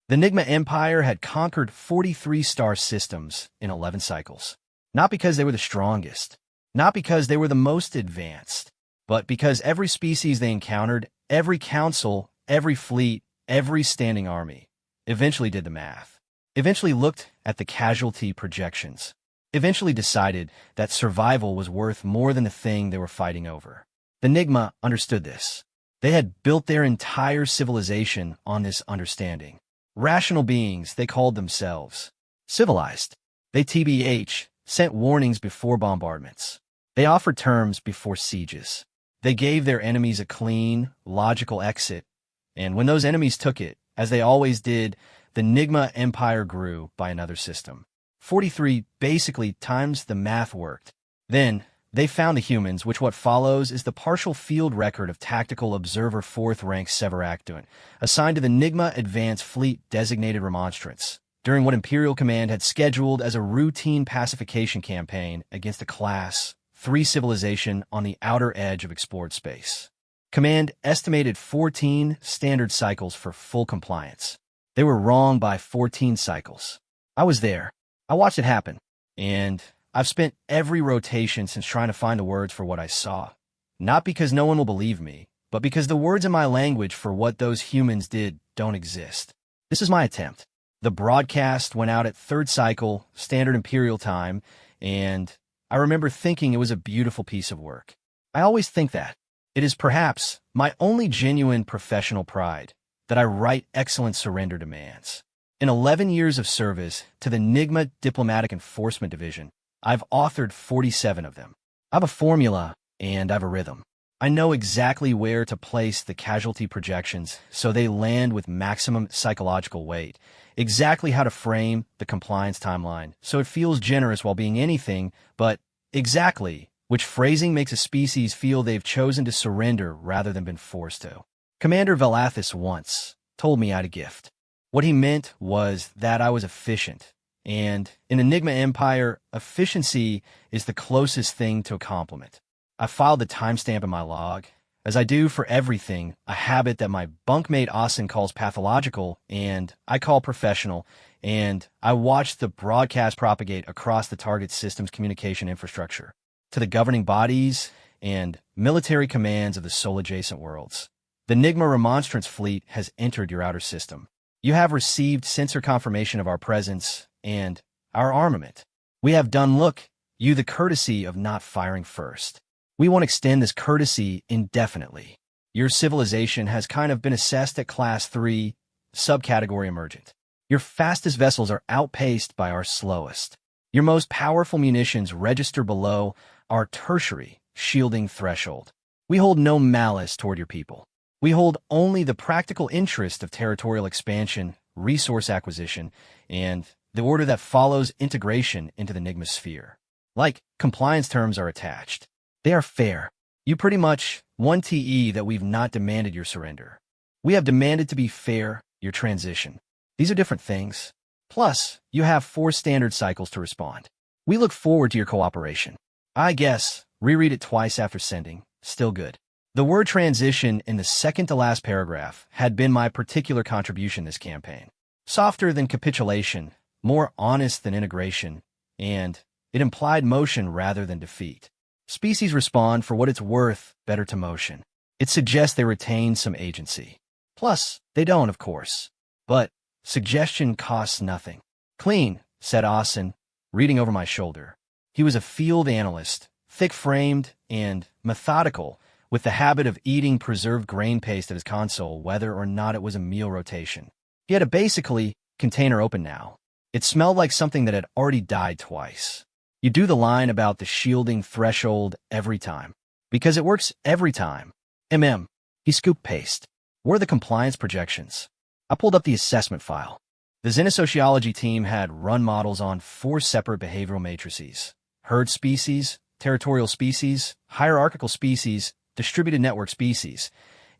The NIGMA Empire had conquered 43 star systems in 11 cycles. Not because they were the strongest, not because they were the most advanced, but because every species they encountered, every council, every fleet, every standing army, eventually did the math, eventually looked at the casualty projections, eventually decided that survival was worth more than the thing they were fighting over. The NIGMA understood this. They had built their entire civilization on this understanding. Rational beings, they called themselves. Civilized. They TBH, sent warnings before bombardments. They offered terms before sieges. They gave their enemies a clean, logical exit. And when those enemies took it, as they always did, the NIGMA Empire grew by another system. 43 basically times the math worked. Then, they found the humans, which what follows is the partial field record of Tactical Observer 4th rank Severactuant, assigned to the NIGMA Advanced Fleet designated Remonstrance, during what Imperial Command had scheduled as a routine pacification campaign against a Class 3 civilization on the outer edge of explored space. Command estimated 14 standard cycles for full compliance. They were wrong by 14 cycles. I was there. I watched it happen, and I've spent every rotation since trying to find the words for what I saw. Not because no one will believe me, but because the words in my language for what those humans did don't exist. This is my attempt. The broadcast went out at 3rd cycle, standard Imperial time, and I remember thinking it was a beautiful piece of work. I always think that. It is perhaps my only genuine professional pride that I write excellent surrender demands. In 11 years of service to the NIGMA Diplomatic Enforcement Division, I've authored 47 of them. I have a formula, and I have a rhythm. I know exactly where to place the casualty projections so they land with maximum psychological weight, exactly how to frame the compliance timeline so it feels generous while being anything but exactly, which phrasing makes a species feel they've chosen to surrender rather than been forced to. Commander Velathis once told me I had a gift. What he meant was that I was efficient. And in the NIGMA Empire, efficiency is the closest thing to a compliment. I filed the timestamp in my log, as I do for everything, a habit that my bunkmate Austin calls pathological, and I call professional, and I watched the broadcast propagate across the target system's communication infrastructure, to the governing bodies and military commands of the soul-adjacent worlds. The NIGMA Remonstrance Fleet has entered your outer system. You have received sensor confirmation of our presence and our armament. We have done you the courtesy of not firing first. We won't extend this courtesy indefinitely. Your civilization has kind of been assessed at Class 3, subcategory emergent. Your fastest vessels are outpaced by our slowest. Your most powerful munitions register below our tertiary shielding threshold. We hold no malice toward your people. We hold only the practical interest of territorial expansion, resource acquisition, and the order that follows integration into the NIGMA sphere. Like, compliance terms are attached. They are fair. You pretty much 1 TE that we've not demanded your surrender. We have demanded to be fair, your transition. These are different things. Plus, you have 4 standard cycles to respond. We look forward to your cooperation. I guess, reread it twice after sending, still good. The word transition in the second-to-last paragraph had been my particular contribution this campaign. Softer than capitulation, more honest than integration, and it implied motion rather than defeat. Species respond for what it's worth better to motion. It suggests they retain some agency. Plus, they don't, of course. But suggestion costs nothing. Clean, said Austin, reading over my shoulder. He was a field analyst, thick-framed and methodical, with the habit of eating preserved grain paste at his console, whether or not it was a meal rotation. He had a basically container open now. It smelled like something that had already died twice. You do the line about the shielding threshold every time. Because it works every time. He scooped paste. Where are the compliance projections? I pulled up the assessment file. The xenosociology team had run models on 4 separate behavioral matrices. Herd species, territorial species, hierarchical species, distributed network species,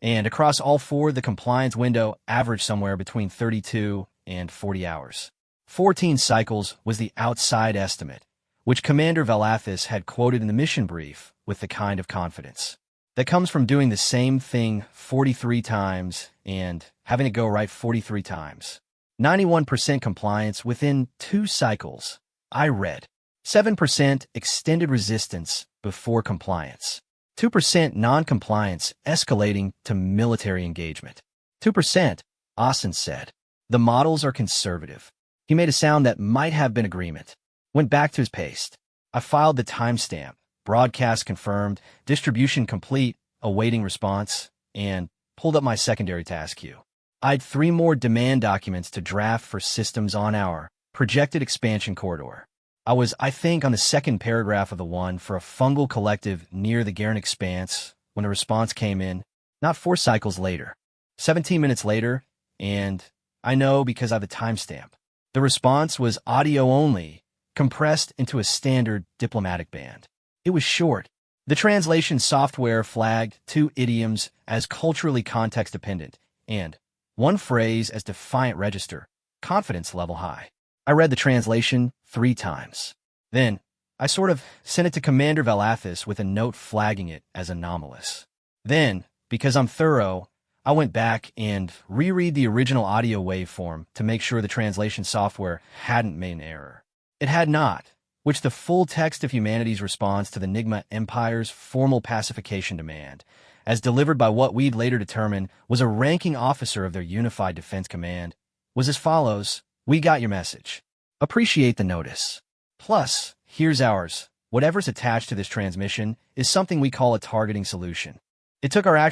and across all 4, the compliance window averaged somewhere between 32 and 40 hours. 14 cycles was the outside estimate, which Commander Velathis had quoted in the mission brief with the kind of confidence that comes from doing the same thing 43 times and having it go right 43 times. 91% compliance within 2 cycles. I read. 7% extended resistance before compliance. 2% non-compliance escalating to military engagement. 2%, Austin said. The models are conservative. He made a sound that might have been agreement. Went back to his paste. I filed the timestamp. Broadcast confirmed, distribution complete, awaiting response, and pulled up my secondary task queue. I had 3 more demand documents to draft for systems on our projected expansion corridor. I was, I think, on the second paragraph of the one for a fungal collective near the Garen Expanse when the response came in, not 4 cycles later. 17 minutes later, and I know because I have the timestamp. The response was audio only, compressed into a standard diplomatic band. It was short. The translation software flagged 2 idioms as culturally context-dependent and 1 phrase as defiant register, confidence level high. I read the translation 3 times. Then, I sort of sent it to Commander Valathis with a note flagging it as anomalous. Then, because I'm thorough, I went back and reread the original audio waveform to make sure the translation software hadn't made an error. It had not, which the full text of humanity's response to the NIGMA Empire's formal pacification demand, as delivered by what we'd later determine was a ranking officer of their Unified Defense Command, was as follows: "We got your message. Appreciate the notice. Plus, here's ours. Whatever's attached to this transmission is something we call a targeting solution. It took our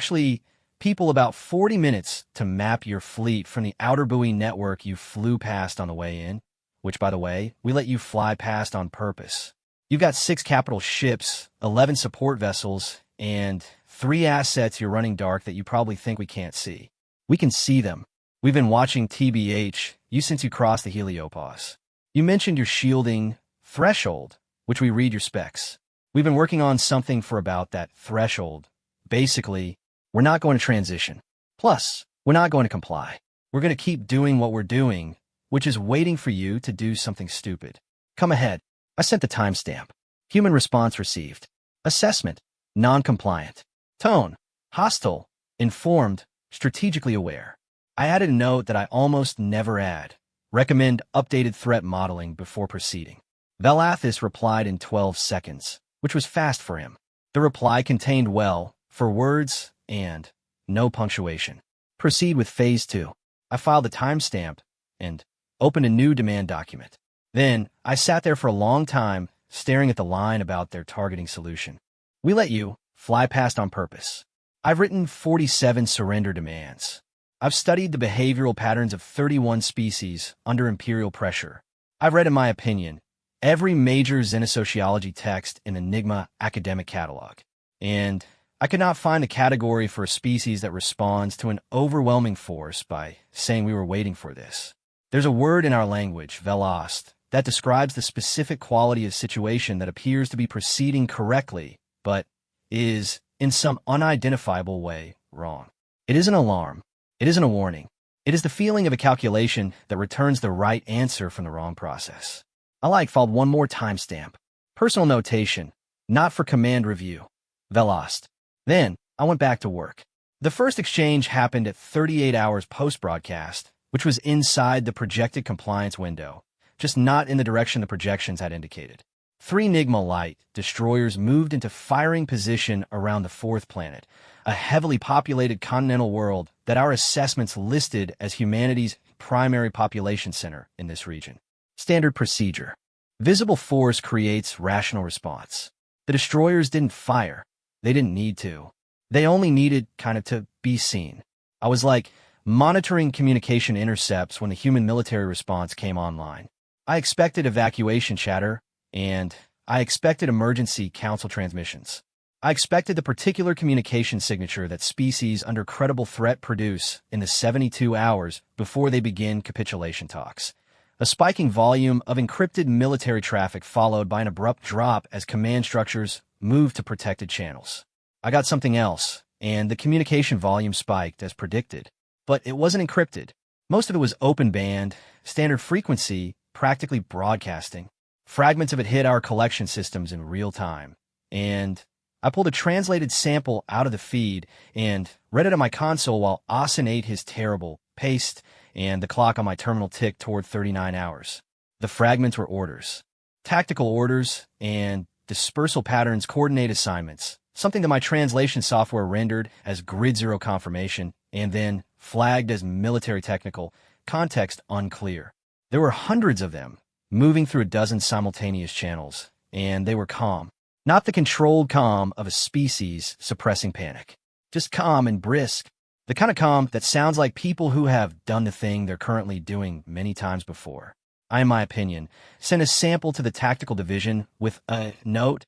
people about 40 minutes to map your fleet from the outer buoy network you flew past on the way in, which, by the way, we let you fly past on purpose. You've got 6 capital ships, 11 support vessels, and 3 assets you're running dark that you probably think we can't see. We can see them. We've been watching TBH, you since you crossed the heliopause. You mentioned your shielding threshold, which we read your specs. We've been working on something for about that threshold. Basically, we're not going to transition. Plus, we're not going to comply. We're going to keep doing what we're doing, which is waiting for you to do something stupid. Come ahead." I sent the timestamp. Human response received. Assessment: non-compliant. Tone: hostile, informed, strategically aware. I added a note that I almost never add. Recommend updated threat modeling before proceeding. Valathis replied in 12 seconds, which was fast for him. The reply contained well, for words, and no punctuation. Proceed with Phase 2. I filed the timestamp and opened a new demand document. Then, I sat there for a long time, staring at the line about their targeting solution. "We let you fly past on purpose. I've written 47 surrender demands. I've studied the behavioral patterns of 31 species under imperial pressure. I've read, in my opinion, every major xenosociology text in the NIGMA academic catalog. And I could not find a category for a species that responds to an overwhelming force by saying we were waiting for this. There's a word in our language, velost, that describes the specific quality of situation that appears to be proceeding correctly, but is, in some unidentifiable way, wrong. It is an alarm. It isn't a warning. It is the feeling of a calculation that returns the right answer from the wrong process." Filed 1 more timestamp. Personal notation, not for command review. Velost. Then, I went back to work. The first exchange happened at 38 hours post-broadcast, which was inside the projected compliance window, just not in the direction the projections had indicated. 3 NIGMA light destroyers moved into firing position around the 4th planet, a heavily populated continental world that our assessments listed as humanity's primary population center in this region. Standard procedure. Visible force creates rational response. The destroyers didn't fire. They didn't need to. They only needed to be seen. I was like monitoring communication intercepts when the human military response came online. I expected evacuation chatter, and I expected emergency council transmissions. I expected the particular communication signature that species under credible threat produce in the 72 hours before they begin capitulation talks. A spiking volume of encrypted military traffic followed by an abrupt drop as command structures moved to protected channels. I got something else, and the communication volume spiked as predicted. But it wasn't encrypted. Most of it was open band, standard frequency, practically broadcasting. Fragments of it hit our collection systems in real time. And I pulled a translated sample out of the feed and read it on my console while Asen ate his terrible paste and the clock on my terminal ticked toward 39 hours. The fragments were orders. Tactical orders and dispersal patterns coordinate assignments, something that my translation software rendered as grid zero confirmation and then flagged as military technical, context unclear. There were hundreds of them, moving through a dozen simultaneous channels, and they were calm. Not the controlled calm of a species suppressing panic. Just calm and brisk. The kind of calm that sounds like people who have done the thing they're currently doing many times before. I, in my opinion, sent a sample to the tactical division with a note: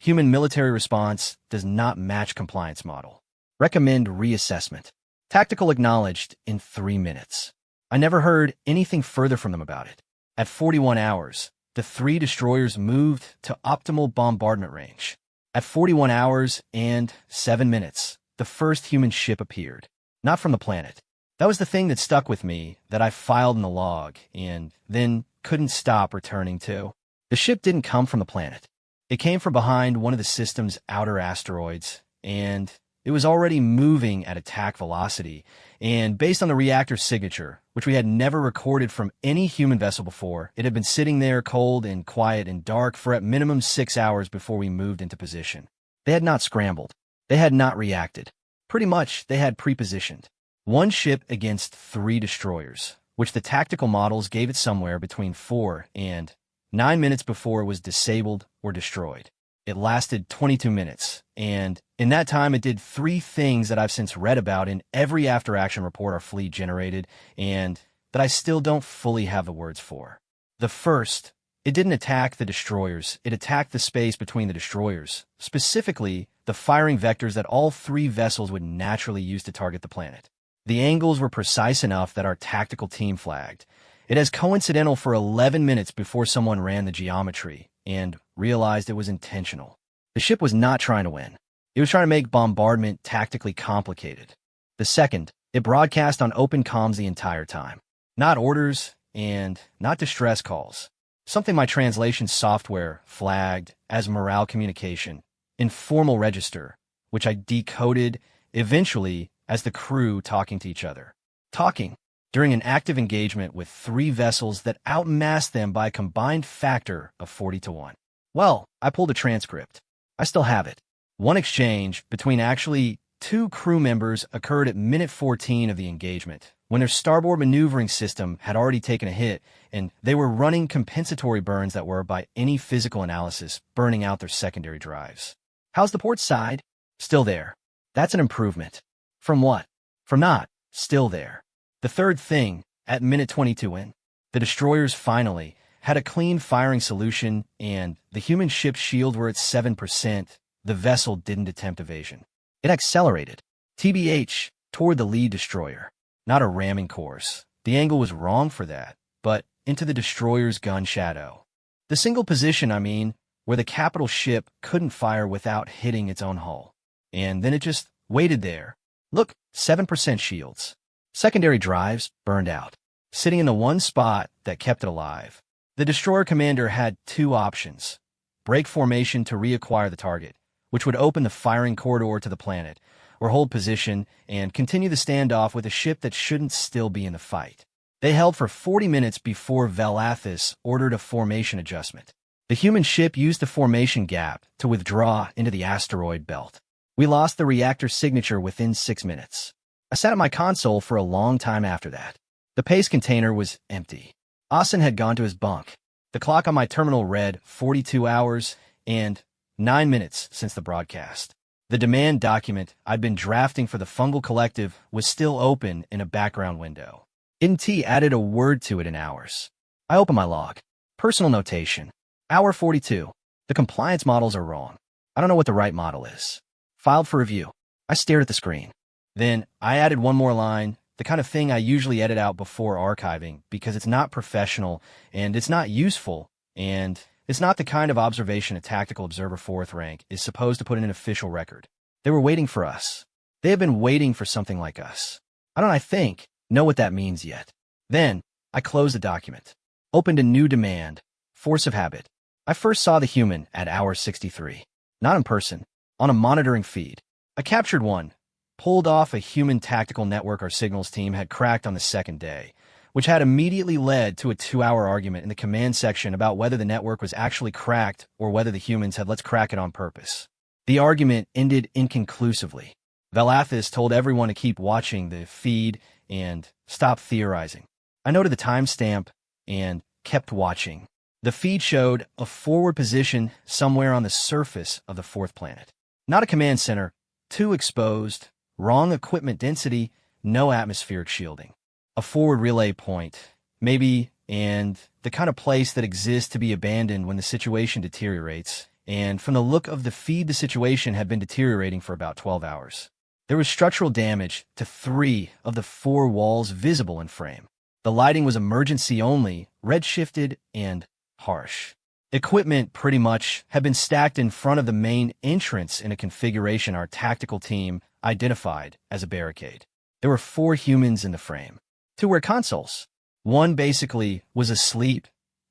human military response does not match compliance model. Recommend reassessment. Tactical acknowledged in 3 minutes. I never heard anything further from them about it. At 41 hours, the 3 destroyers moved to optimal bombardment range. At 41 hours and 7 minutes, the first human ship appeared. Not from the planet. That was the thing that stuck with me, that I filed in the log, and then couldn't stop returning to. The ship didn't come from the planet. It came from behind one of the system's outer asteroids, and it was already moving at attack velocity, and based on the reactor signature, which we had never recorded from any human vessel before, it had been sitting there cold and quiet and dark for at minimum 6 hours before we moved into position. They had not scrambled. They had not reacted. Pretty much, they had prepositioned. 1 ship against 3 destroyers, which the tactical models gave it somewhere between 4 and 9 minutes before it was disabled or destroyed. It lasted 22 minutes, and in that time it did 3 things that I've since read about in every after-action report our fleet generated, and that I still don't fully have the words for. The first, it didn't attack the destroyers, it attacked the space between the destroyers, specifically the firing vectors that all 3 vessels would naturally use to target the planet. The angles were precise enough that our tactical team flagged. It as coincidental for 11 minutes before someone ran the geometry and realized it was intentional. The ship was not trying to win. It was trying to make bombardment tactically complicated. The second, it broadcast on open comms the entire time. Not orders and not distress calls. Something my translation software flagged as morale communication, informal register, which I decoded eventually as the crew talking to each other. Talking during an active engagement with 3 vessels that outmassed them by a combined factor of 40-1. Well, I pulled a transcript. I still have it. One exchange between actually 2 crew members occurred at minute 14 of the engagement, when their starboard maneuvering system had already taken a hit, and they were running compensatory burns that were, by any physical analysis, burning out their secondary drives. How's the port side? Still there. That's an improvement. From what? From not still there. The third thing, at minute 22 in, the destroyers finally had a clean firing solution, and the human ship's shields were at 7%. The vessel didn't attempt evasion. It accelerated, TBH, toward the lead destroyer. Not a ramming course. The angle was wrong for that, but into the destroyer's gun shadow. The single position, I mean, where the capital ship couldn't fire without hitting its own hull. And then it just waited there. Look, 7% shields. Secondary drives burned out, sitting in the one spot that kept it alive. The destroyer commander had 2 options: break formation to reacquire the target, which would open the firing corridor to the planet, or hold position and continue the standoff with a ship that shouldn't still be in the fight. They held for 40 minutes before Valathis ordered a formation adjustment. The human ship used the formation gap to withdraw into the asteroid belt. We lost the reactor signature within 6 minutes. I sat at my console for a long time after that. The paste container was empty. Asen had gone to his bunk. The clock on my terminal read 42 hours and 9 minutes since the broadcast. The demand document I'd been drafting for the Fungal Collective was still open in a background window. NT added a word to it in hours. I opened my log. Personal notation. Hour 42. The compliance models are wrong. I don't know what the right model is. Filed for review. I stared at the screen. Then I added one more line, the kind of thing I usually edit out before archiving because it's not professional and it's not useful and it's not the kind of observation a tactical observer 4th rank is supposed to put in an official record. They were waiting for us. They have been waiting for something like us. I think, know what that means yet. Then I closed the document. Opened a new demand. Force of habit. I first saw the human at hour 63. Not in person. On a monitoring feed. I captured one. pulled off a human tactical network our signals team had cracked on the second day, which had immediately led to a 2-hour argument in the command section about whether the network was actually cracked or whether the humans had let's crack it on purpose. The argument ended inconclusively. Valathis told everyone to keep watching the feed and stop theorizing. I noted the timestamp and kept watching. The feed showed a forward position somewhere on the surface of the fourth planet. Not a command center, too exposed, wrong equipment density, no atmospheric shielding. A forward relay point, maybe, and the kind of place that exists to be abandoned when the situation deteriorates, and from the look of the feed, the situation had been deteriorating for about 12 hours. There was structural damage to 3 of the 4 walls visible in frame. The lighting was emergency only, red-shifted, and harsh. Equipment pretty much had been stacked in front of the main entrance in a configuration our tactical team identified as a barricade. There were 4 humans in the frame. 2 were consoles. One basically was asleep,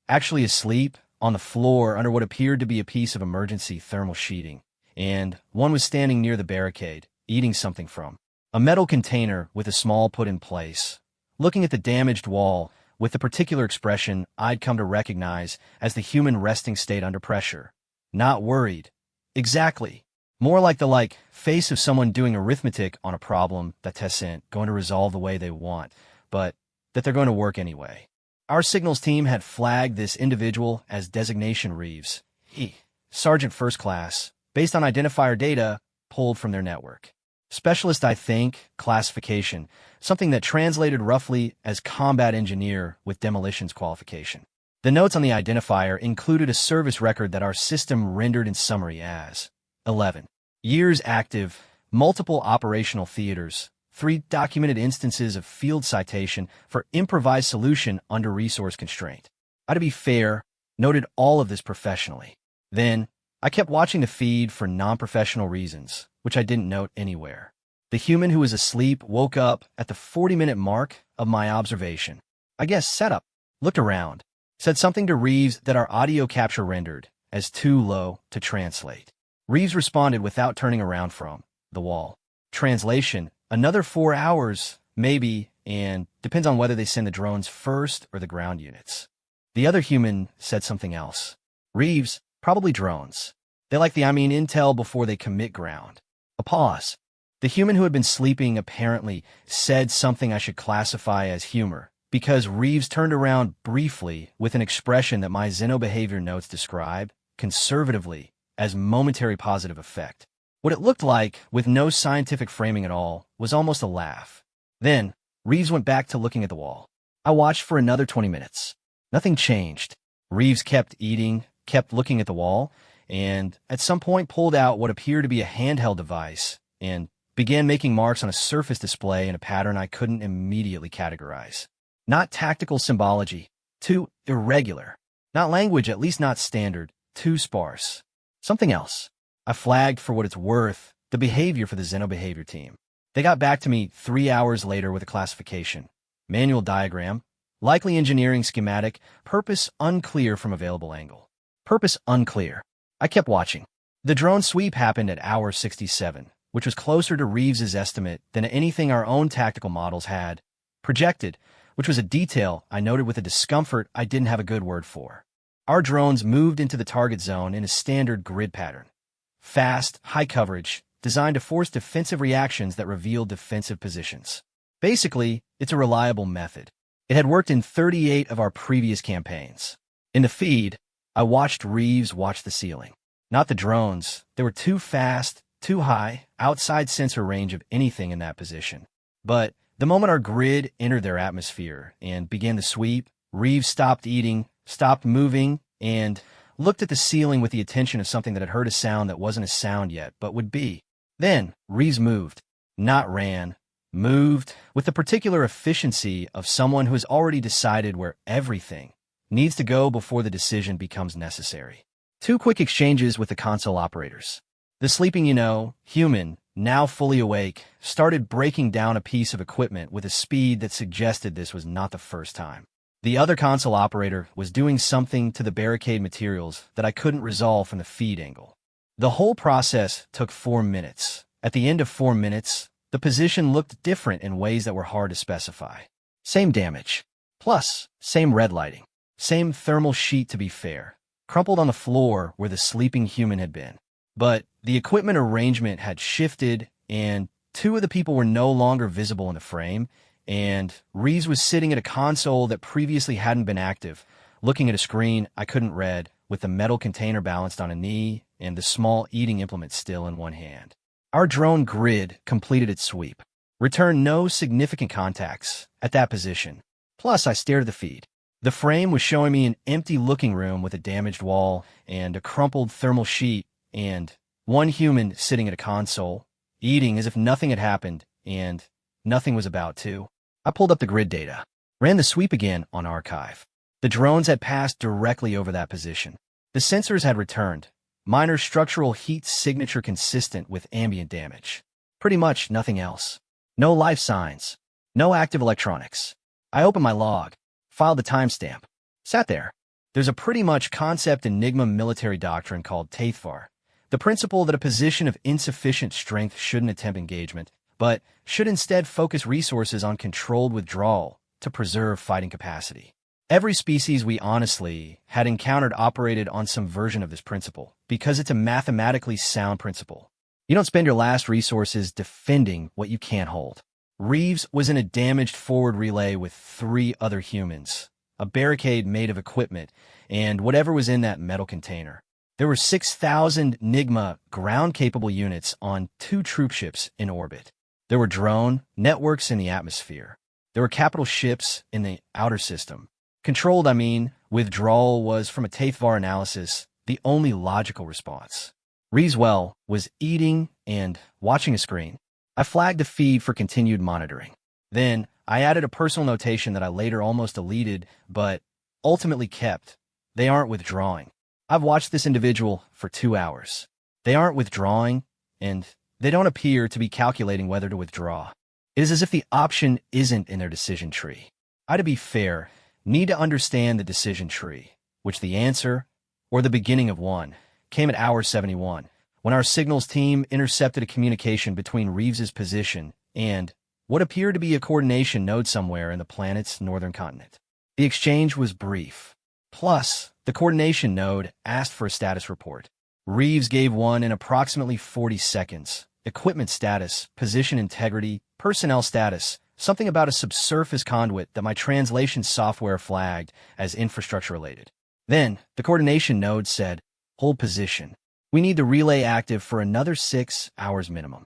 actually asleep, on the floor under what appeared to be a piece of emergency thermal sheeting, and one was standing near the barricade, eating something from a metal container with a small put in place, looking at the damaged wall with the particular expression I'd come to recognize as the human resting state under pressure. Not worried. Exactly. More like the face of someone doing arithmetic on a problem that isn't going to resolve the way they want, but that they're going to work anyway. Our signals team had flagged this individual as designation Reeves. Sergeant First Class, based on identifier data pulled from their network. Specialist, I think, classification, something that translated roughly as combat engineer with demolitions qualification. The notes on the identifier included a service record that our system rendered in summary as 11 years active, multiple operational theaters, 3 documented instances of field citation for improvised solution under resource constraint. I, to be fair, noted all of this professionally. Then, I kept watching the feed for non-professional reasons, which I didn't note anywhere. The human who was asleep woke up at the 40-minute mark of my observation. I guess setup. Looked around. Said something to Reeves that our audio capture rendered as too low to translate. Reeves responded without turning around from the wall. Translation, another 4 hours, maybe, and depends on whether they send the drones first or the ground units. The other human said something else. Reeves, probably drones. They like the intel before they commit ground. A pause. The human who had been sleeping apparently said something I should classify as humor, because Reeves turned around briefly with an expression that my xenobehavior notes describe, conservatively, as momentary positive effect. What it looked like, with no scientific framing at all, was almost a laugh. Then, Reeves went back to looking at the wall. I watched for another 20 minutes. Nothing changed. Reeves kept eating, kept looking at the wall, and at some point pulled out what appeared to be a handheld device and began making marks on a surface display in a pattern I couldn't immediately categorize. Not tactical symbology, too irregular. Not language, at least not standard, too sparse. Something else. I flagged for what it's worth the behavior for the xenobehavior team. They got back to me 3 hours later with a classification. Manual diagram, likely engineering schematic, purpose unclear from available angle. Purpose unclear. I kept watching. The drone sweep happened at hour 67, which was closer to Reeves's estimate than anything our own tactical models had projected, which was a detail I noted with a discomfort I didn't have a good word for. Our drones moved into the target zone in a standard grid pattern. Fast, high coverage, designed to force defensive reactions that revealed defensive positions. Basically, it's a reliable method. It had worked in 38 of our previous campaigns. In the feed, I watched Reeves watch the ceiling. Not the drones. They were too fast, too high, outside sensor range of anything in that position. But the moment our grid entered their atmosphere and began the sweep, Reeves stopped eating, stopped moving, and looked at the ceiling with the attention of something that had heard a sound that wasn't a sound yet, but would be. Then, Reeves moved. Not ran. Moved with the particular efficiency of someone who has already decided where everything needs to go before the decision becomes necessary. 2 quick exchanges with the console operators. The sleeping, human, now fully awake, started breaking down a piece of equipment with a speed that suggested this was not the first time. The other console operator was doing something to the barricade materials that I couldn't resolve from the feed angle. The whole process took 4 minutes. At the end of 4 minutes, the position looked different in ways that were hard to specify. Same damage. Plus, same red lighting. Same thermal sheet, to be fair, crumpled on the floor where the sleeping human had been. But the equipment arrangement had shifted, and two of the people were no longer visible in the frame, and Reeves was sitting at a console that previously hadn't been active, looking at a screen I couldn't read, with the metal container balanced on a knee and the small eating implement still in one hand. Our drone grid completed its sweep. Returned no significant contacts at that position. Plus, I stared at the feed. The frame was showing me an empty looking room with a damaged wall and a crumpled thermal sheet and one human sitting at a console, eating as if nothing had happened and nothing was about to. I pulled up the grid data, ran the sweep again on archive. The drones had passed directly over that position. The sensors had returned. Minor structural heat signature consistent with ambient damage. Pretty much nothing else. No life signs. No active electronics. I opened my log, filed the timestamp. Sat there. There's a pretty much concept in NIGMA military doctrine called HFY, the principle that a position of insufficient strength shouldn't attempt engagement, but should instead focus resources on controlled withdrawal to preserve fighting capacity. Every species we honestly had encountered operated on some version of this principle, because it's a mathematically sound principle. You don't spend your last resources defending what you can't hold. Reeves was in a damaged forward relay with 3 other humans, a barricade made of equipment, and whatever was in that metal container. There were 6,000 NIGMA ground-capable units on 2 troopships in orbit. There were drone networks in the atmosphere. There were capital ships in the outer system. Controlled, withdrawal was, from a HFY analysis, the only logical response. Reeves was eating and watching a screen. I flagged the feed for continued monitoring. Then, I added a personal notation that I later almost deleted, but ultimately kept. They aren't withdrawing. I've watched this individual for 2 hours. They aren't withdrawing, and they don't appear to be calculating whether to withdraw. It is as if the option isn't in their decision tree. To be fair, need to understand the decision tree, which the answer, or the beginning of one, came at hour 71, when our signals team intercepted a communication between Reeves's position and what appeared to be a coordination node somewhere in the planet's northern continent. The exchange was brief. Plus, the coordination node asked for a status report. Reeves gave one in approximately 40 seconds. Equipment status, position integrity, personnel status, something about a subsurface conduit that my translation software flagged as infrastructure-related. Then, the coordination node said, "Hold position. We need the relay active for another 6 hours minimum."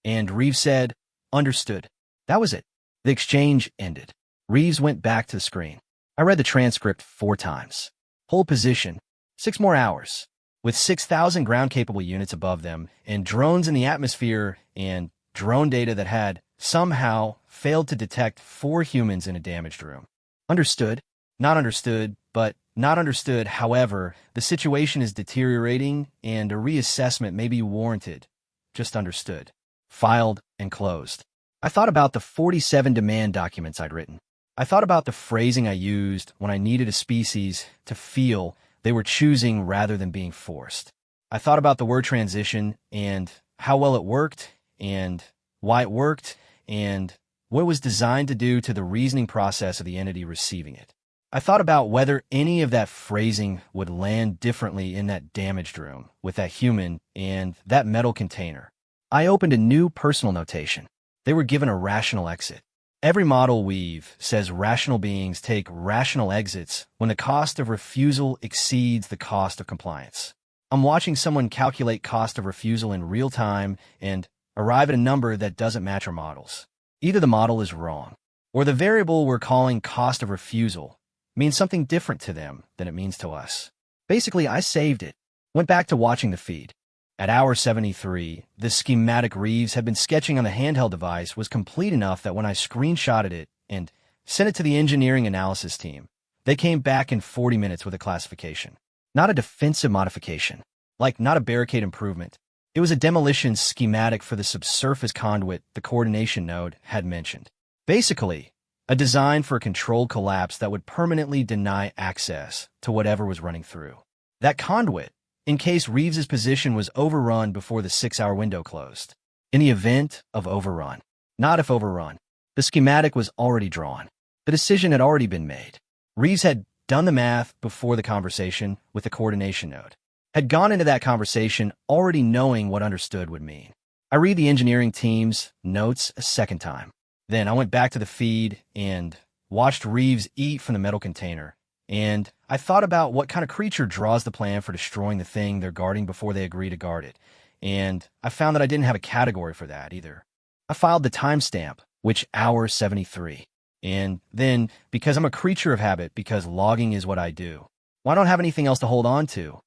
And Reeves said, "Understood." That was it. The exchange ended. Reeves went back to the screen. I read the transcript 4 times. Hold position. 6 more hours. With 6,000 ground-capable units above them, and drones in the atmosphere, and drone data that had, somehow, failed to detect 4 humans in a damaged room. Understood. Not understood, but not understood. However, the situation is deteriorating, and a reassessment may be warranted. Just understood. Filed and closed. I thought about the 47 demand documents I'd written. I thought about the phrasing I used when I needed a species to feel they were choosing rather than being forced. I thought about the word transition and how well it worked and why it worked and what it was designed to do to the reasoning process of the entity receiving it. I thought about whether any of that phrasing would land differently in that damaged room with that human and that metal container. I opened a new personal notation. They were given a rational exit. Every model we've says rational beings take rational exits when the cost of refusal exceeds the cost of compliance. I'm watching someone calculate cost of refusal in real time and arrive at a number that doesn't match our models. Either the model is wrong, or the variable we're calling cost of refusal means something different to them than it means to us. Basically, I saved it. Went back to watching the feed. At hour 73, the schematic Reeves had been sketching on the handheld device was complete enough that when I screenshotted it and sent it to the engineering analysis team, they came back in 40 minutes with a classification. Not a defensive modification, not a barricade improvement. It was a demolition schematic for the subsurface conduit the coordination node had mentioned. Basically, a design for a controlled collapse that would permanently deny access to whatever was running through. That conduit, in case Reeves's position was overrun before the 6-hour window closed. in the event of overrun. Not if overrun. The schematic was already drawn. The decision had already been made. Reeves had done the math before the conversation with the coordination node. Had gone into that conversation already knowing what understood would mean. I read the engineering team's notes a second time. Then I went back to the feed and watched Reeves eat from the metal container. And I thought about what kind of creature draws the plan for destroying the thing they're guarding before they agree to guard it. And I found that I didn't have a category for that either. I filed the timestamp, which hour 73. And then, because I'm a creature of habit, because logging is what I do, well, I don't have anything else to hold on to,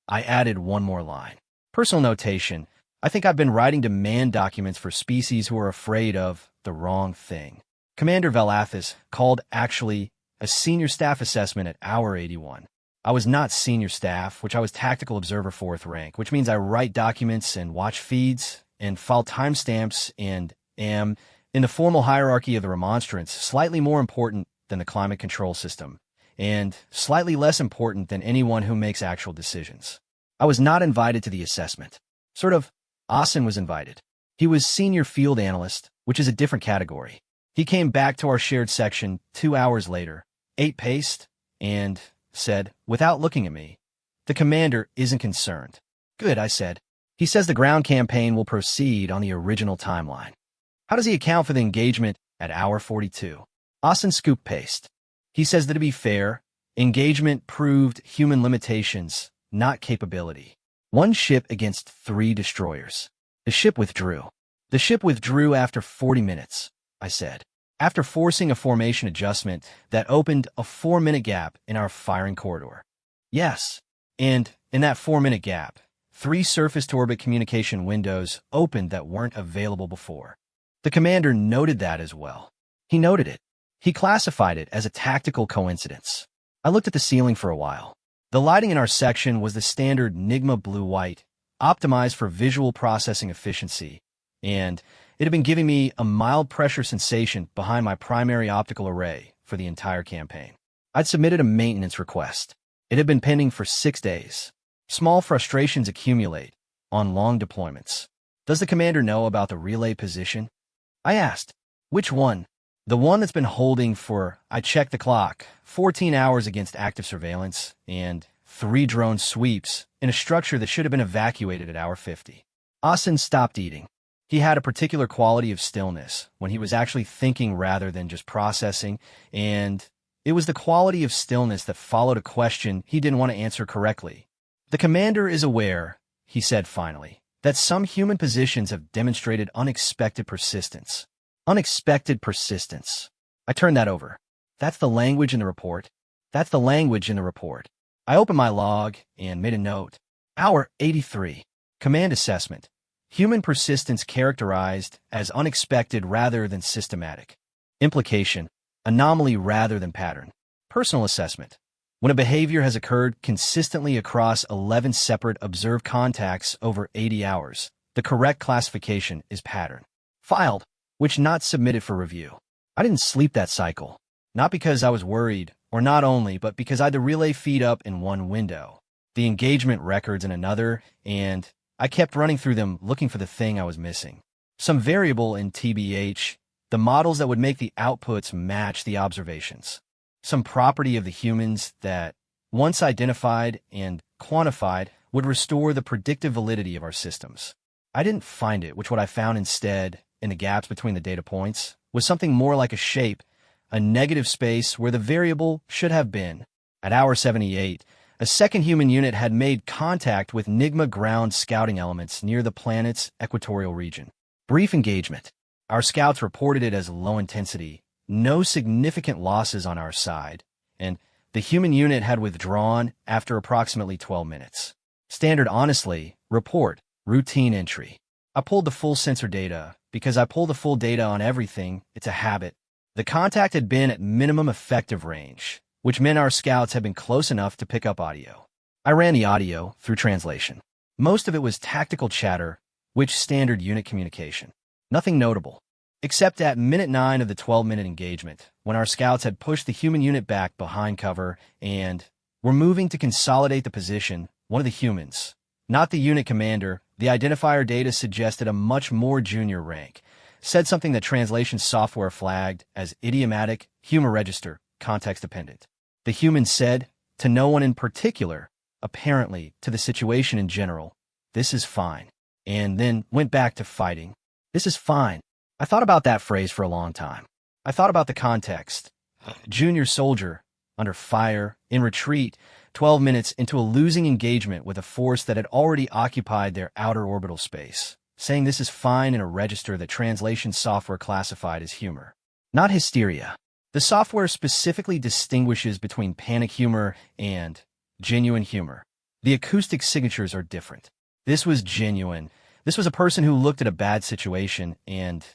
I added one more line. Personal notation. I think I've been writing demand documents for species who are afraid of the wrong thing. Commander Velathis called actually a senior staff assessment at hour 81. I was not senior staff, which I was tactical observer 4th rank, which means I write documents and watch feeds and file timestamps and am, in the formal hierarchy of the remonstrance, slightly more important than the climate control system, and slightly less important than anyone who makes actual decisions. I was not invited to the assessment. Asen was invited. He was senior field analyst, which is a different category. He came back to our shared section 2 hours later, ate paste, and said, without looking at me, "The commander isn't concerned." "Good," I said. "He says the ground campaign will proceed on the original timeline." "How does he account for the engagement at hour 42? Asen scooped paste. "He says that to be fair, engagement proved human limitations, not capability. 1 ship against 3 destroyers. The ship withdrew. The ship withdrew after 40 minutes, I said, after forcing a formation adjustment that opened a 4-minute gap in our firing corridor. Yes, and in that 4-minute gap, 3 surface-to-orbit communication windows opened that weren't available before. The commander noted that as well. He noted it. He classified it as a tactical coincidence. I looked at the ceiling for a while. The lighting in our section was the standard NIGMA blue-white, optimized for visual processing efficiency, and it had been giving me a mild pressure sensation behind my primary optical array for the entire campaign. I'd submitted a maintenance request. It had been pending for 6 days. Small frustrations accumulate on long deployments. Does the commander know about the relay position? I asked. Which one? The one that's been holding for, I checked the clock, 14 hours against active surveillance and 3 drone sweeps in a structure that should have been evacuated at hour 50. Asen stopped eating. He had a particular quality of stillness when he was actually thinking rather than just processing, and it was the quality of stillness that followed a question he didn't want to answer correctly. The commander is aware, he said finally, that some human positions have demonstrated unexpected persistence. Unexpected persistence. I turned that over. That's the language in the report. That's the language in the report. I opened my log and made a note. Hour 83. Command assessment. Human persistence characterized as unexpected rather than systematic. Implication. Anomaly rather than pattern. Personal assessment. When a behavior has occurred consistently across 11 separate observed contacts over 80 hours, the correct classification is pattern. Filed, which not submitted for review. I didn't sleep that cycle. Not because I was worried, or not only, but because I had the relay feed up in one window, the engagement records in another, and I kept running through them looking for the thing I was missing. Some variable in TBH, the models that would make the outputs match the observations. Some property of the humans that, once identified and quantified, would restore the predictive validity of our systems. I didn't find it, which what I found instead, in the gaps between the data points, was something more like a shape, a negative space where the variable should have been. At hour 78, a second human unit had made contact with NIGMA ground scouting elements near the planet's equatorial region. Brief engagement. Our scouts reported it as low intensity, no significant losses on our side, and the human unit had withdrawn after approximately 12 minutes. Standard honestly, report, routine entry. I pulled the full sensor data, because I pull the full data on everything, it's a habit. The contact had been at minimum effective range, which meant our scouts had been close enough to pick up audio. I ran the audio through translation. Most of it was tactical chatter, which standard unit communication. Nothing notable, except at minute 9 of the 12-minute engagement, when our scouts had pushed the human unit back behind cover and were moving to consolidate the position, one of the humans, not the unit commander, The identifier data suggested a much more junior rank, said something that translation software flagged as idiomatic, humor register, context dependent. The human said, to no one in particular, apparently to the situation in general, "This is fine," and then went back to fighting. This is fine. I thought about that phrase for a long time. I thought about the context. Junior soldier, under fire, in retreat, 12 minutes into a losing engagement with a force that had already occupied their outer orbital space, saying this is fine in a register that translation software classified as humor. Not hysteria. The software specifically distinguishes between panic humor and genuine humor. The acoustic signatures are different. This was genuine. This was a person who looked at a bad situation and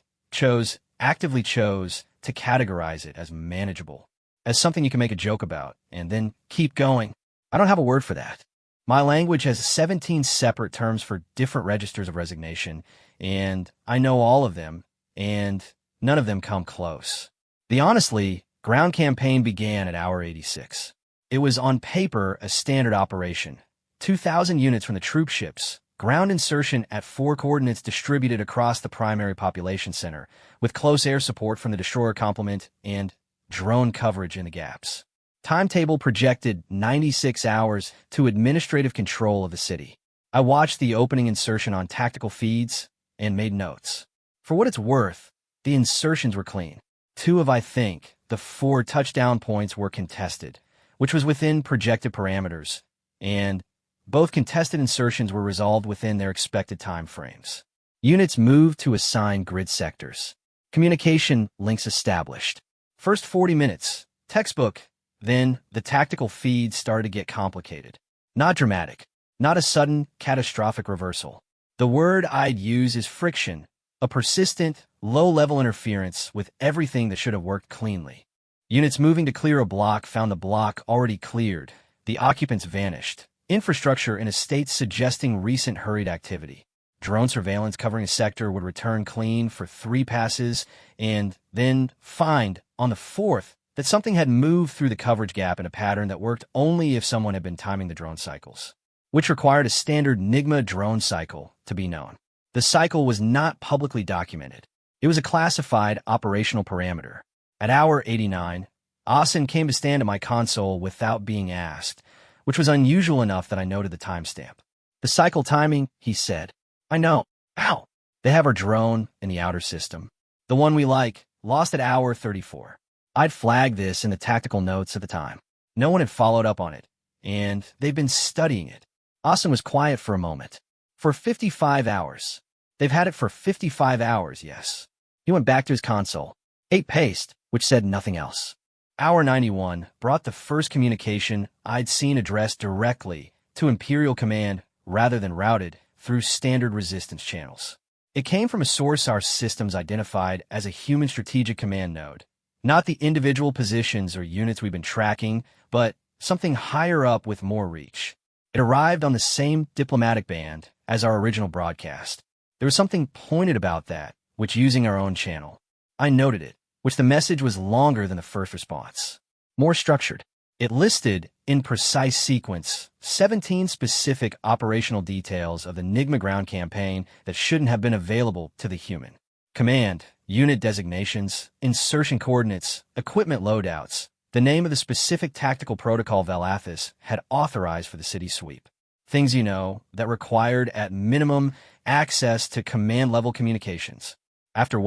actively chose to categorize it as manageable, as something you can make a joke about, and then keep going. I don't have a word for that. My language has 17 separate terms for different registers of resignation, and I know all of them, and none of them come close. The honestly, ground campaign began at hour 86. It was on paper a standard operation. 2,000 units from the troop ships, ground insertion at 4 coordinates distributed across the primary population center, with close air support from the destroyer complement and drone coverage in the gaps. Timetable projected 96 hours to administrative control of the city. I watched the opening insertion on tactical feeds and made notes. For what it's worth, the insertions were clean. 2 of, I think, the 4 touchdown points were contested, which was within projected parameters, and both contested insertions were resolved within their expected time frames. Units moved to assigned grid sectors. Communication links established. First 40 minutes, textbook. Then the tactical feed started to get complicated. Not dramatic. Not a sudden, catastrophic reversal. The word I'd use is friction, a persistent, low-level interference with everything that should have worked cleanly. Units moving to clear a block found the block already cleared. The occupants vanished. Infrastructure in a state suggesting recent hurried activity. Drone surveillance covering a sector would return clean for 3 passes and then find, on the 4th, that something had moved through the coverage gap in a pattern that worked only if someone had been timing the drone cycles, which required a standard NIGMA drone cycle to be known. The cycle was not publicly documented. It was a classified operational parameter. At hour 89, Asen came to stand at my console without being asked, which was unusual enough that I noted the timestamp. The cycle timing, he said. I know. Ow! They have our drone in the outer system. The one we like, lost at hour 34. I'd flagged this in the tactical notes at the time. No one had followed up on it, and they've been studying it. Asen was quiet for a moment. For 55 hours. They've had it for 55 hours, yes. He went back to his console, ate paste, which said nothing else. Hour 91 brought the first communication I'd seen addressed directly to Imperial Command rather than routed through standard resistance channels. It came from a source our systems identified as a human strategic command node. Not the individual positions or units we've been tracking, but something higher up with more reach. It arrived on the same diplomatic band as our original broadcast. There was something pointed about that, which using our own channel. I noted it, which the message was longer than the first response. More structured. It listed, in precise sequence, 17 specific operational details of the NIGMA ground campaign that shouldn't have been available to the human. Command, unit designations, insertion coordinates, equipment loadouts, the name of the specific tactical protocol Valathis had authorized for the city sweep. Things that required at minimum access to command-level communications. After,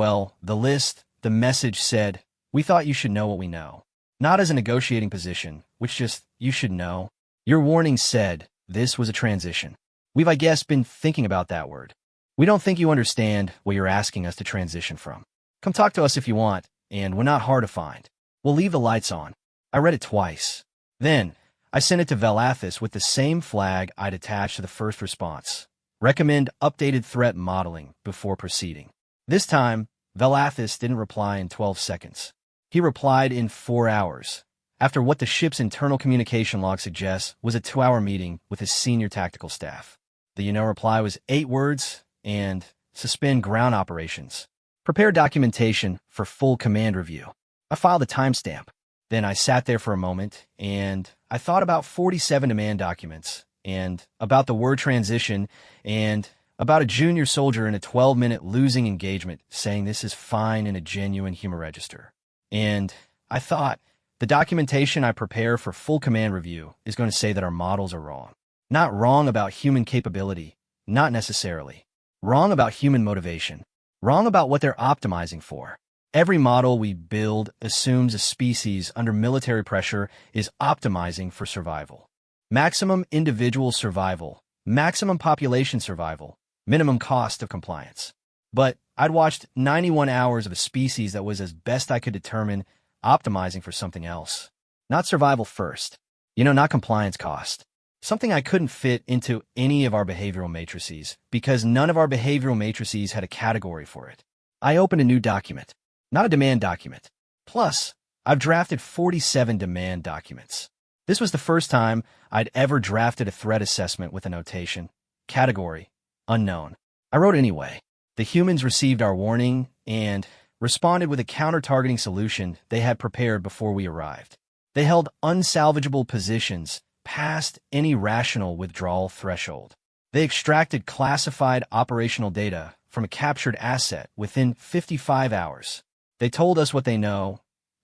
the list, the message said, we thought you should know what we know. Not as a negotiating position, which just, you should know. Your warning said, this was a transition. We've, I guess, been thinking about that word. We don't think you understand what you're asking us to transition from. Come talk to us if you want, and we're not hard to find. We'll leave the lights on. I read it twice. Then, I sent it to Valathis with the same flag I'd attached to the first response. Recommend updated threat modeling before proceeding. This time, Valathis didn't reply in 12 seconds. He replied in 4 hours, after what the ship's internal communication log suggests was a 2-hour meeting with his senior tactical staff. The reply was 8 words and suspend ground operations. Prepare documentation for full command review. I filed a timestamp. Then I sat there for a moment, and I thought about 47 demand documents, and about the word transition, and about a junior soldier in a 12-minute losing engagement saying this is fine in a genuine humor register. And I thought, the documentation I prepare for full command review is going to say that our models are wrong. Not wrong about human capability, not necessarily. Wrong about human motivation. Wrong about what they're optimizing for. Every model we build assumes a species under military pressure is optimizing for survival. Maximum individual survival, maximum population survival, minimum cost of compliance. But I'd watched 91 hours of a species that was, as best I could determine, optimizing for something else. Not survival first. Not compliance cost. Something I couldn't fit into any of our behavioral matrices because none of our behavioral matrices had a category for it. I opened a new document, not a demand document. Plus, I've drafted 47 demand documents. This was the first time I'd ever drafted a threat assessment with a notation, category, unknown. I wrote anyway. The humans received our warning and responded with a counter-targeting solution they had prepared before we arrived. They held unsalvageable positions past any rational withdrawal threshold. They extracted classified operational data from a captured asset within 55 hours. They told us what they know,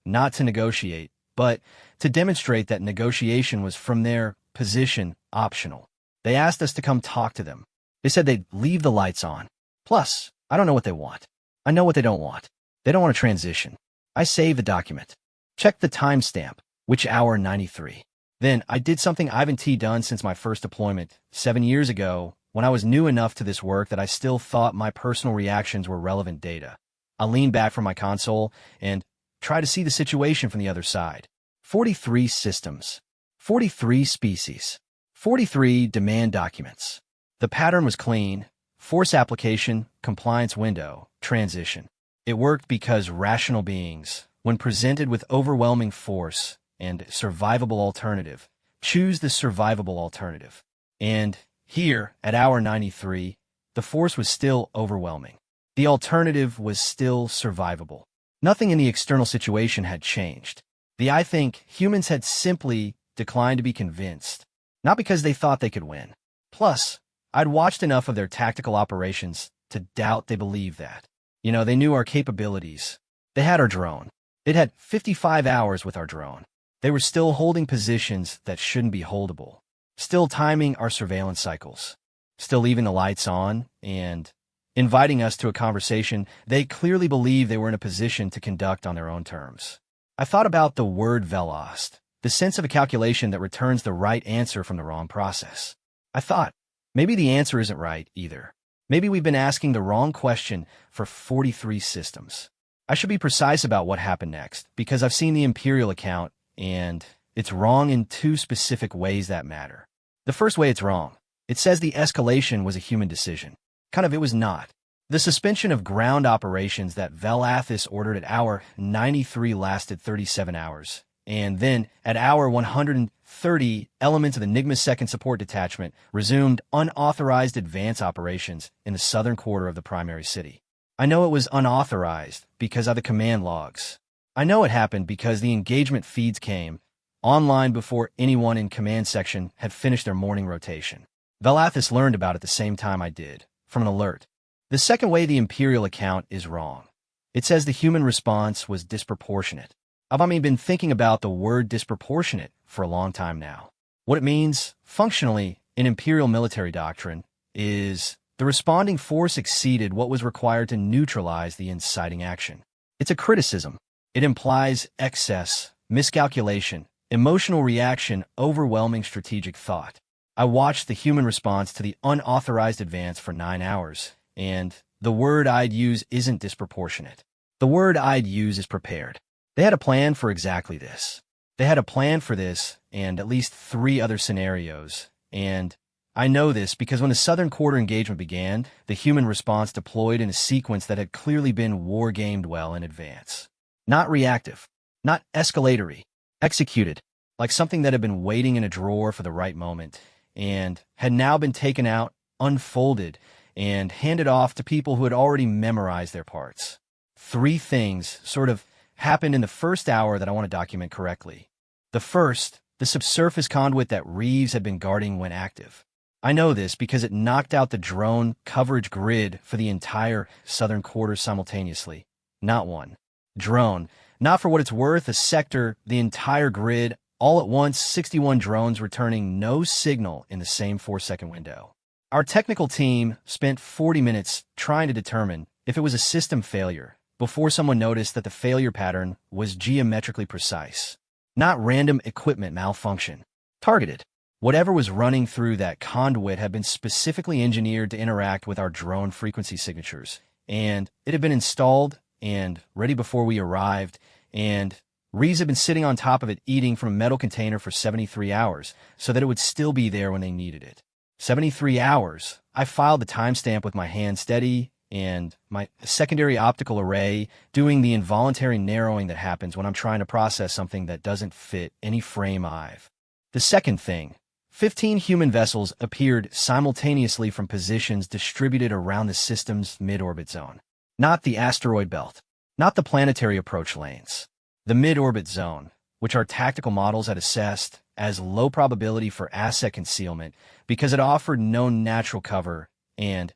not to negotiate, but to demonstrate that negotiation was from their position optional. They asked us to come talk to them. They said they'd leave the lights on. Plus, I don't know what they want. I know what they don't want. They don't want a transition. I saved the document. Checked the timestamp, which hour 93. Then I did something I haven't done since my first deployment 7 years ago when I was new enough to this work that I still thought my personal reactions were relevant data. I leaned back from my console and tried to see the situation from the other side. 43 systems, 43 species, 43 demand documents. The pattern was clean: force application, compliance window, transition. It worked because rational beings, when presented with overwhelming force and survivable alternative, choose the survivable alternative. And here, at hour 93, the force was still overwhelming. The alternative was still survivable. Nothing in the external situation had changed. I think humans had simply declined to be convinced, not because they thought they could win. Plus, I'd watched enough of their tactical operations to doubt they believed that. They knew our capabilities. They had our drone. They'd had 55 hours with our drone. They were still holding positions that shouldn't be holdable, still timing our surveillance cycles, still leaving the lights on, and inviting us to a conversation they clearly believed they were in a position to conduct on their own terms. I thought about the word velost, the sense of a calculation that returns the right answer from the wrong process. I thought, maybe the answer isn't right either. Maybe we've been asking the wrong question for 43 systems. I should be precise about what happened next, because I've seen the Imperial account, and it's wrong in two specific ways that matter. The first way it's wrong. It says the escalation was a human decision. It was not. The suspension of ground operations that Velathis ordered at hour 93 lasted 37 hours. And then, at hour 130, elements of the NIGMA Second Support Detachment resumed unauthorized advance operations in the southern quarter of the primary city. I know it was unauthorized because of the command logs. I know it happened because the engagement feeds came online before anyone in command section had finished their morning rotation. Velathis learned about it the same time I did, from an alert. The second way the Imperial account is wrong. It says the human response was disproportionate. I've been thinking about the word disproportionate for a long time now. What it means, functionally, in Imperial military doctrine, is the responding force exceeded what was required to neutralize the inciting action. It's a criticism. It implies excess, miscalculation, emotional reaction, overwhelming strategic thought. I watched the human response to the unauthorized advance for 9 hours, and the word I'd use isn't disproportionate. The word I'd use is prepared. They had a plan for exactly this. They had a plan for this and at least 3 other scenarios, and I know this because when the Southern Quarter engagement began, the human response deployed in a sequence that had clearly been war-gamed well in advance. Not reactive, not escalatory, executed, like something that had been waiting in a drawer for the right moment, and had now been taken out, unfolded, and handed off to people who had already memorized their parts. 3 things sort of happened in the first hour that I want to document correctly. The first, the subsurface conduit that Reeves had been guarding went active. I know this because it knocked out the drone coverage grid for the entire southern quarter simultaneously. Not one drone. Not for what it's worth, a sector, the entire grid, all at once, 61 drones returning no signal in the same 4-second window. Our technical team spent 40 minutes trying to determine if it was a system failure before someone noticed that the failure pattern was geometrically precise. Not random equipment malfunction. Targeted. Whatever was running through that conduit had been specifically engineered to interact with our drone frequency signatures, and it had been installed and ready before we arrived, and Reeves had been sitting on top of it eating from a metal container for 73 hours so that it would still be there when they needed it. 73 hours. I filed the timestamp with my hand steady and my secondary optical array doing the involuntary narrowing that happens when I'm trying to process something that doesn't fit any frame I've. The second thing. 15 human vessels appeared simultaneously from positions distributed around the system's mid-orbit zone. Not the asteroid belt. Not the planetary approach lanes. The mid-orbit zone, which our tactical models had assessed as low probability for asset concealment because it offered no natural cover and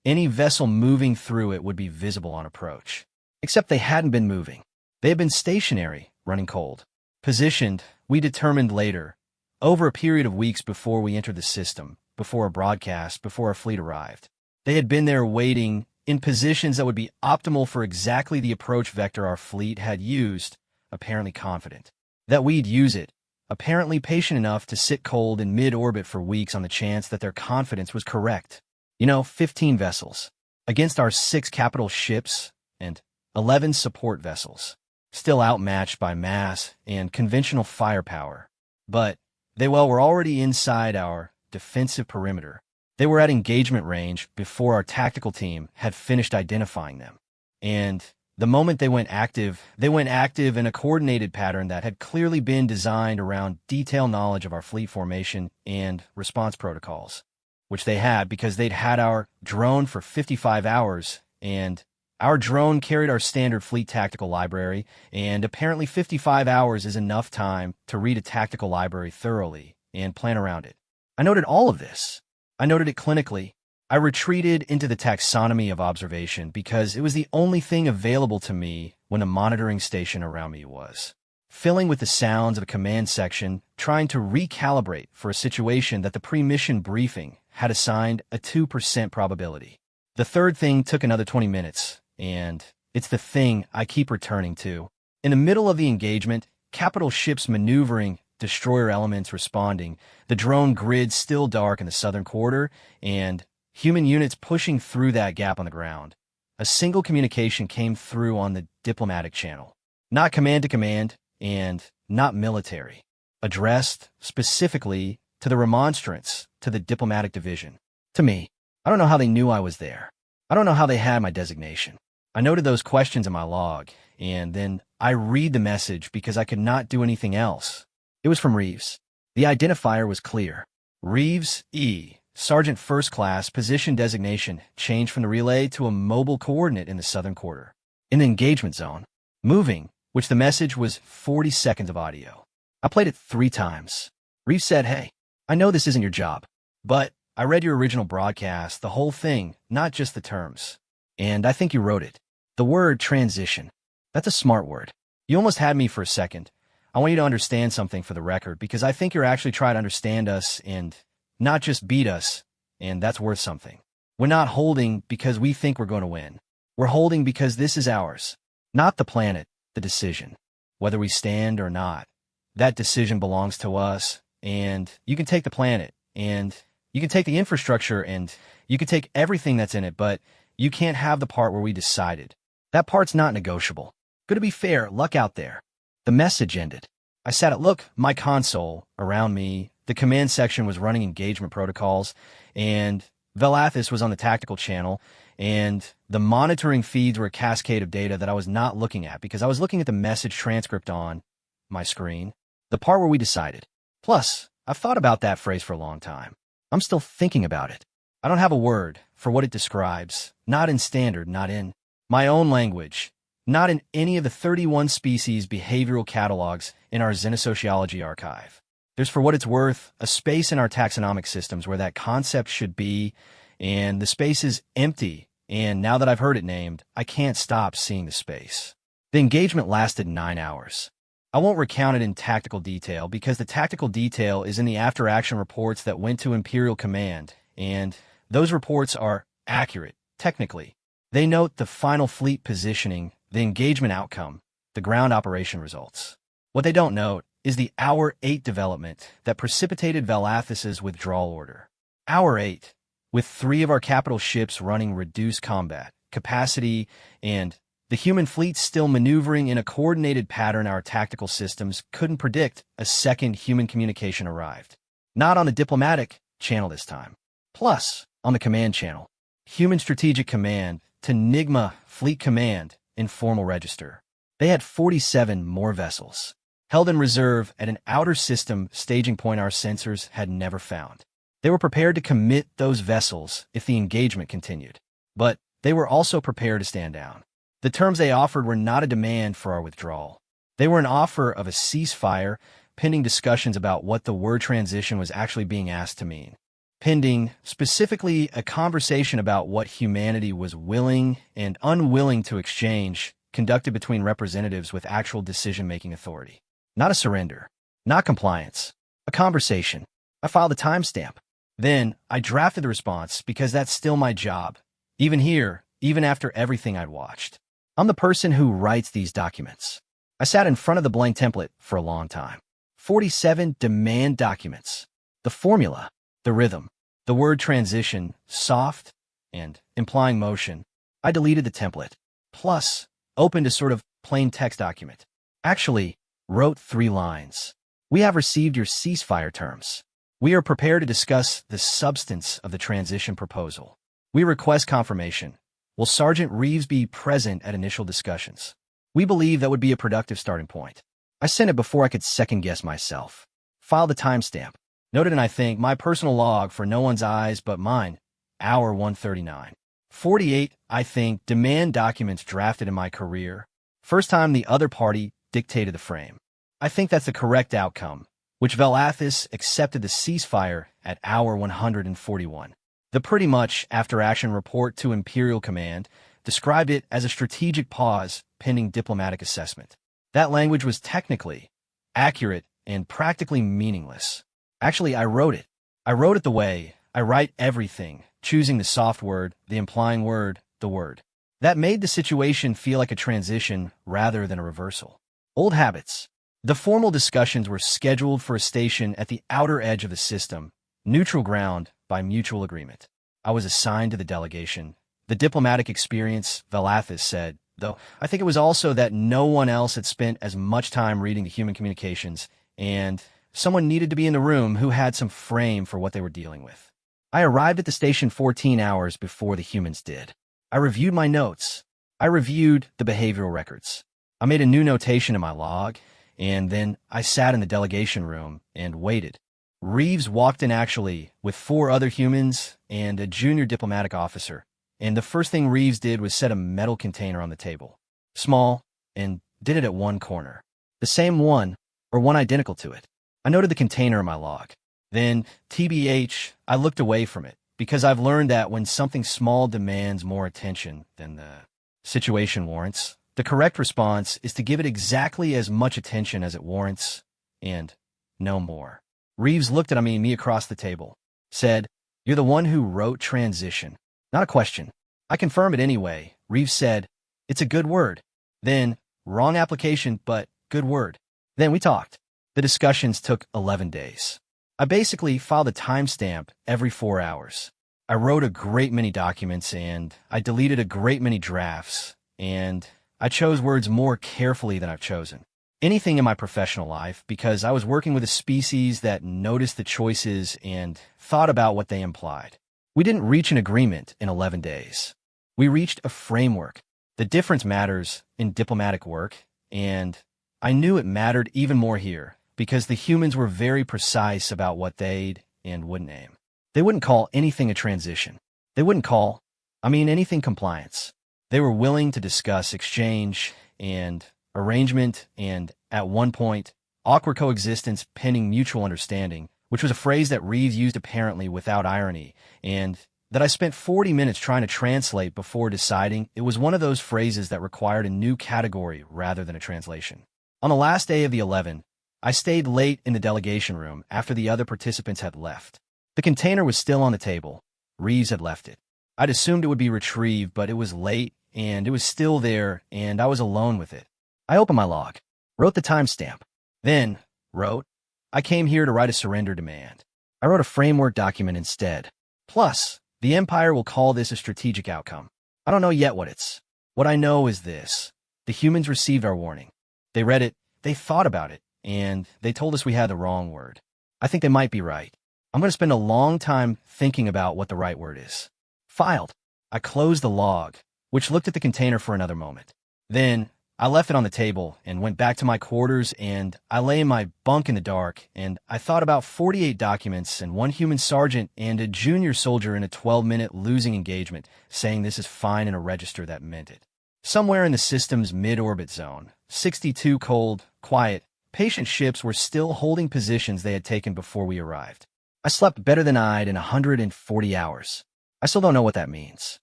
any vessel moving through it would be visible on approach. Except they hadn't been moving. They had been stationary, running cold. Positioned, we determined later, over a period of weeks before we entered the system, before a broadcast, before our fleet arrived. They had been there waiting in positions that would be optimal for exactly the approach vector our fleet had used, apparently confident that we'd use it, apparently patient enough to sit cold in mid-orbit for weeks on the chance that their confidence was correct. 15 vessels against our 6 capital ships and 11 support vessels, still outmatched by mass and conventional firepower. But they were already inside our defensive perimeter. They were at engagement range before our tactical team had finished identifying them. And the moment they went active in a coordinated pattern that had clearly been designed around detailed knowledge of our fleet formation and response protocols, which they had because they'd had our drone for 55 hours, and our drone carried our standard fleet tactical library, and apparently 55 hours is enough time to read a tactical library thoroughly and plan around it. I noted all of this. I noted it clinically. I retreated into the taxonomy of observation because it was the only thing available to me when a monitoring station around me was. Filling with the sounds of a command section, trying to recalibrate for a situation that the pre-mission briefing had assigned a 2% probability. The third thing took another 20 minutes, and it's the thing I keep returning to. In the middle of the engagement, capital ships maneuvering, destroyer elements responding, the drone grid still dark in the southern quarter, and human units pushing through that gap on the ground. A single communication came through on the diplomatic channel. Not command to command, and not military. Addressed, specifically, to the remonstrance, to the diplomatic division. To me. I don't know how they knew I was there. I don't know how they had my designation. I noted those questions in my log, and then I read the message because I could not do anything else. It was from Reeves. The identifier was clear. Reeves E. Sergeant First Class, position designation, changed from the relay to a mobile coordinate in the southern quarter. In the engagement zone. Moving, which the message was 40 seconds of audio. I played it 3 times. Reeves said, "Hey, I know this isn't your job, but I read your original broadcast, the whole thing, not just the terms. And I think you wrote it. The word transition. That's a smart word. You almost had me for a second. I want you to understand something for the record, because I think you're actually trying to understand us and not just beat us, and that's worth something. We're not holding because we think we're going to win. We're holding because this is ours. Not the planet, the decision. Whether we stand or not. That decision belongs to us, and you can take the planet, and you can take the infrastructure, and you can take everything that's in it, but you can't have the part where we decided. That part's not negotiable. Good to be fair, luck out there." The message ended. I sat at my console, around me, the command section was running engagement protocols, and Velathis was on the tactical channel, and the monitoring feeds were a cascade of data that I was not looking at because I was looking at the message transcript on my screen, the part where we decided. Plus, I've thought about that phrase for a long time. I'm still thinking about it. I don't have a word for what it describes, not in standard, not in my own language, not in any of the 31 species behavioral catalogs in our xenosociology archive. There's, for what it's worth, a space in our taxonomic systems where that concept should be, and the space is empty, and now that I've heard it named, I can't stop seeing the space. The engagement lasted 9 hours. I won't recount it in tactical detail because the tactical detail is in the after-action reports that went to Imperial Command, and those reports are accurate, technically. They note the final fleet positioning, the engagement outcome, the ground operation results. What they don't note is the Hour 8 development that precipitated Valathis's withdrawal order. Hour 8, with 3 of our capital ships running reduced combat capacity and the human fleet still maneuvering in a coordinated pattern our tactical systems couldn't predict, a second human communication arrived. Not on the diplomatic channel this time. Plus, on the command channel. Human Strategic Command to NIGMA Fleet Command in formal register. They had 47 more vessels, held in reserve at an outer system staging point our sensors had never found. They were prepared to commit those vessels if the engagement continued. But they were also prepared to stand down. The terms they offered were not a demand for our withdrawal. They were an offer of a ceasefire, pending discussions about what the word transition was actually being asked to mean. Pending, specifically, a conversation about what humanity was willing and unwilling to exchange, conducted between representatives with actual decision-making authority. Not a surrender. Not compliance. A conversation. I filed a timestamp. Then, I drafted the response because that's still my job. Even here, even after everything I'd watched. I'm the person who writes these documents. I sat in front of the blank template for a long time. 47 demand documents. The formula, the rhythm, the word transition, soft, and implying motion. I deleted the template. Plus, opened a sort of plain text document. Actually, wrote 3 lines. We have received your ceasefire terms. We are prepared to discuss the substance of the transition proposal. We request confirmation. Will Sergeant Reeves be present at initial discussions? We believe that would be a productive starting point. I sent it before I could second-guess myself. Filed the timestamp. Noted in, I think, my personal log for no one's eyes but mine, hour 139. 48, I think, demand documents drafted in my career. First time the other party dictated the frame. I think that's the correct outcome, which Valathis accepted the ceasefire at hour 141. The pretty much after-action report to Imperial Command described it as a strategic pause pending diplomatic assessment. That language was technically accurate and practically meaningless. Actually, I wrote it. I wrote it the way I write everything, choosing the soft word, the implying word, the word. That made the situation feel like a transition rather than a reversal. Old habits. The formal discussions were scheduled for a station at the outer edge of the system, neutral ground, by mutual agreement. I was assigned to the delegation. The diplomatic experience, Valathis said, though I think it was also that no one else had spent as much time reading the human communications, and someone needed to be in the room who had some frame for what they were dealing with. I arrived at the station 14 hours before the humans did. I reviewed my notes. I reviewed the behavioral records. I made a new notation in my log, and then I sat in the delegation room and waited. Reeves walked in actually with 4 other humans and a junior diplomatic officer, and the first thing Reeves did was set a metal container on the table. Small, and did it at one corner. The same one, or one identical to it. I noted the container in my log. Then, TBH, I looked away from it, because I've learned that when something small demands more attention than the situation warrants, the correct response is to give it exactly as much attention as it warrants, and no more. Reeves looked at me across the table, said, "You're the one who wrote transition." Not a question. I confirm it anyway. Reeves said, "It's a good word." Then, wrong application, but good word. Then we talked. The discussions took 11 days. I basically filed a timestamp every 4 hours. I wrote a great many documents, and I deleted a great many drafts, and I chose words more carefully than I've chosen anything in my professional life because I was working with a species that noticed the choices and thought about what they implied. We didn't reach an agreement in 11 days. We reached a framework. The difference matters in diplomatic work, and I knew it mattered even more here because the humans were very precise about what they'd and wouldn't aim. They wouldn't call anything a transition. They wouldn't call, anything compliance. They were willing to discuss exchange and arrangement and, at one point, awkward coexistence pending mutual understanding, which was a phrase that Reeves used apparently without irony, and that I spent 40 minutes trying to translate before deciding it was one of those phrases that required a new category rather than a translation. On the last day of the 11, I stayed late in the delegation room after the other participants had left. The container was still on the table. Reeves had left it. I'd assumed it would be retrieved, but it was late, and it was still there, and I was alone with it. I opened my log, wrote the timestamp, then wrote, I came here to write a surrender demand. I wrote a framework document instead. Plus, the Empire will call this a strategic outcome. I don't know yet what it's. What I know is this. The humans received our warning. They read it, they thought about it, and they told us we had the wrong word. I think they might be right. I'm going to spend a long time thinking about what the right word is. Filed. I closed the log, which looked at the container for another moment. Then, I left it on the table and went back to my quarters, and I lay in my bunk in the dark, and I thought about 48 documents and one human sergeant and a junior soldier in a 12-minute losing engagement saying this is fine in a register that meant it. Somewhere in the system's mid-orbit zone, 62 cold, quiet, patient ships were still holding positions they had taken before we arrived. I slept better than I'd in 140 hours. I still don't know what that means.